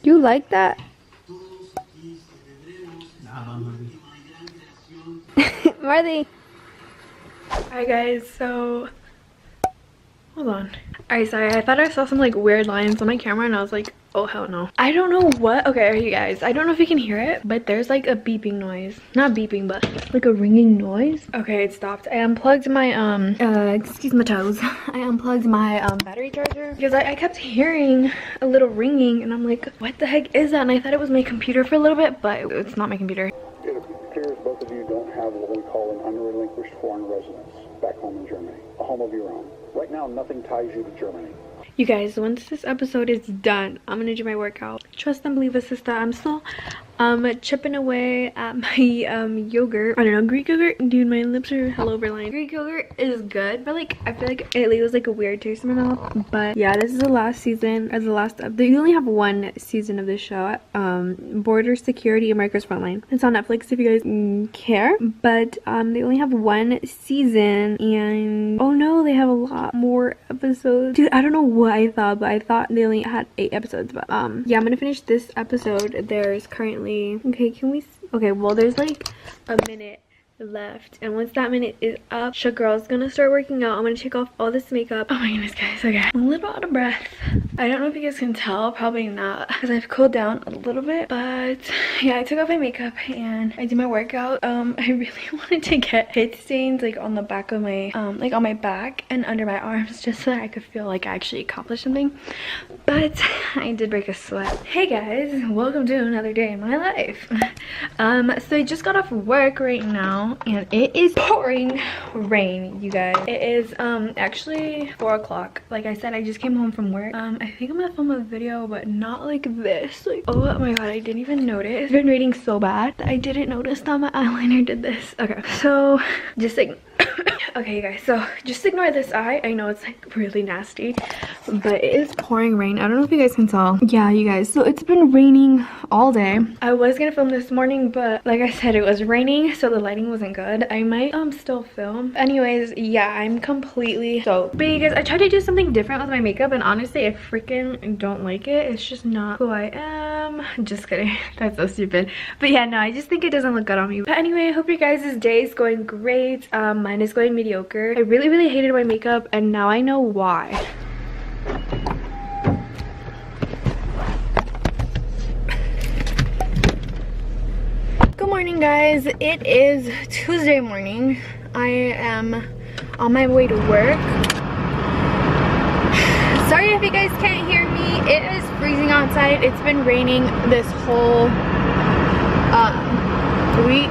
You like that? Marley. Alright guys, so hold on. Alright, sorry, I thought I saw some like weird lines on my camera and I was like, oh hell no. I don't know what. Okay, you guys, I don't know if you can hear it, but there's like a beeping noise. Not beeping, but like a ringing noise. Okay, it stopped. I unplugged my excuse my toes. I unplugged my battery charger because I kept hearing a little ringing and I'm like, what the heck is that? And I thought it was my computer for a little bit, but it's not my computer. It appears both of you don't have what we call an unrelinquished foreign residence back home in Germany, a home of your own. Right now, nothing ties you to Germany. You guys, once this episode is done, I'm gonna do my workout. Trust and believe us, sister. I'm still chipping away at my yogurt. I don't know, Greek yogurt. Dude, my lips are hell over line. Greek yogurt is good, but like I feel like it leaves like a weird taste in my mouth. But yeah, this is the last season, or the last. They only have one season of this show. Border Security America's Frontline. It's on Netflix if you guys care. But they only have one season, and oh no, they have a lot more episodes. Dude, I don't know what I thought, but I thought they only had 8 episodes. But yeah, I'm gonna finish this episode. There's currently okay, well there's like a minute left, and once that minute is up, girl's gonna start working out. I'm gonna take off all this makeup. Oh my goodness, guys. Okay, I'm a little out of breath. I don't know if you guys can tell, probably not, because I've cooled down a little bit. But yeah, I took off my makeup and I did my workout. I really wanted to get hit stains like on the back of my like on my back and under my arms, just so that I could feel like I actually accomplished something. But I did break a sweat. Hey guys, welcome to another day in my life. So I just got off work right now and it is pouring rain, you guys. It is actually 4 o'clock. Like I said, I just came home from work. I think I'm gonna film a video, but not like this. Like, oh my god, I didn't even notice. It's been raining so bad that I didn't notice that my eyeliner did this. Okay, so just like okay, you guys, so just ignore this eye. I know it's like really nasty, but it is pouring rain. I don't know if you guys can tell. Yeah, you guys, so it's been raining all day. I was gonna film this morning, but like I said, it was raining, so the lighting wasn't good. I might still film. Anyways, yeah, I'm completely soaked. But you guys, I tried to do something different with my makeup, and honestly, I freaking don't like it. It's just not who I am. Just kidding. That's so stupid. But yeah, no, I just think it doesn't look good on me. But anyway, I hope your guys' day is going great. Mine is going mediocre. I really hated my makeup, and now I know why. Good morning, guys. It is Tuesday morning. I am on my way to work. Sorry if you guys can't hear me. It is freezing outside. It's been raining this whole week.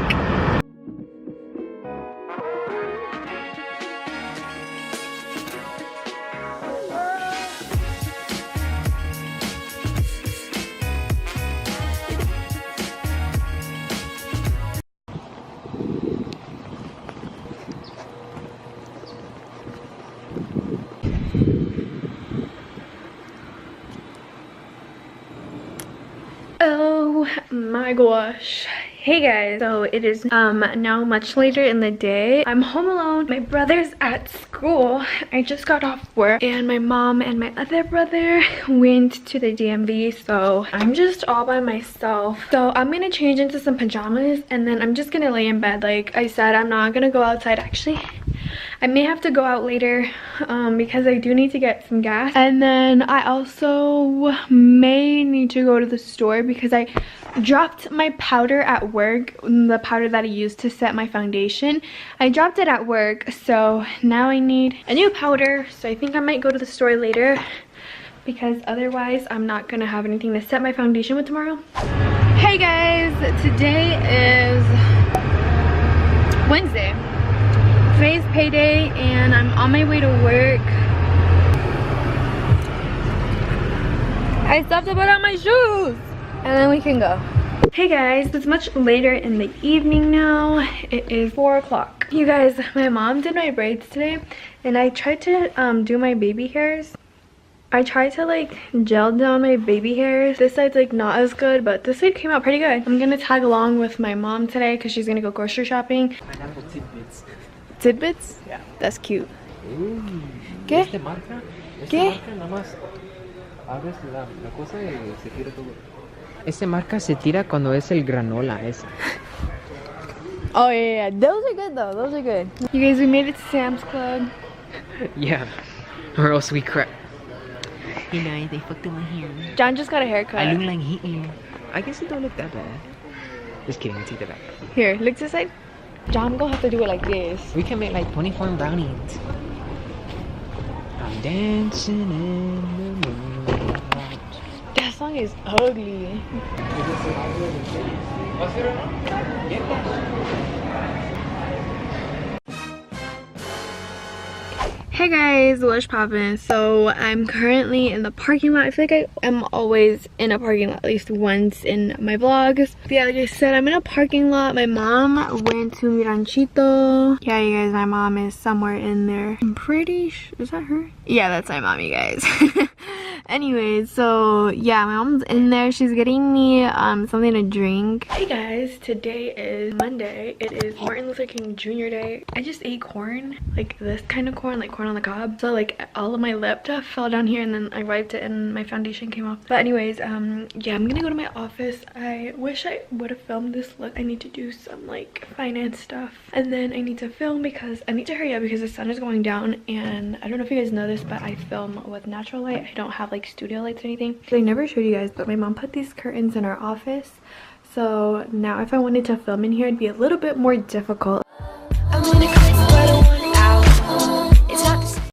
Oh my gosh. Hey guys, so it is now much later in the day. I'm home alone. My brother's at school. I just got off work, and my mom and my other brother went to the DMV, so I'm just all by myself. So I'm gonna change into some pajamas, and then I'm just gonna lay in bed. Like I said, I'm not gonna go outside. Actually, I may have to go out later because I do need to get some gas, and then I also may need to go to the store because I dropped my powder at work, the powder that I used to set my foundation. I dropped it at work, so now I need a new powder. So I think I might go to the store later because otherwise I'm not gonna have anything to set my foundation with tomorrow. Hey guys, today is Wednesday. Today's payday and I'm on my way to work. I still have to put on my shoes and then we can go. Hey guys, it's much later in the evening now. It is 4 o'clock. You guys, my mom did my braids today, and I tried to do my baby hairs. I tried to like gel down my baby hairs. This side's like not as good, but this side came out pretty good. I'm gonna tag along with my mom today because she's gonna go grocery shopping. Pineapple tidbits. Tidbits? Yeah. That's cute. ¿Qué? ¿Qué? Marca nada más abres la cosa y se tira todo. Ese marca se tira cuando es el granola ese. Oh yeah, those are good though. Those are good. You guys, we made it to Sam's Club. Yeah. Or else we crap. You know, they fucked up my hair. John just got a haircut. I look like Hitler. I guess it don't look that bad. Just kidding, take that back. Here, look this side. John gonna have to do it like this. We can make like 24 brownies. I'm dancing in the moonlight. That song is ugly. Hey guys, what's poppin'? So I'm currently in the parking lot. I feel like I am always in a parking lot at least once in my vlogs. But yeah, like I said, I'm in a parking lot. My mom went to mi ranchito. Yeah, you guys, my mom is somewhere in there. I'm pretty sure, is that her? Yeah, that's my mom, you guys. Anyways, so yeah, my mom's in there. She's getting me something to drink. Hey guys, today is Monday. It is Martin Luther King Jr. Day. I just ate corn, like this kind of corn, like corn on the cob. So like all of my lip stuff fell down here and then I wiped it and my foundation came off. But anyways, yeah, I'm gonna go to my office. I wish I would have filmed this look. I need to do some like finance stuff and then I need to film because I need to hurry up because the sun is going down. And I don't know if you guys know this, but I film with natural light. I don't have like studio lights or anything. So I never showed you guys, but my mom put these curtains in our office. So now if I wanted to film in here, it'd be a little bit more difficult.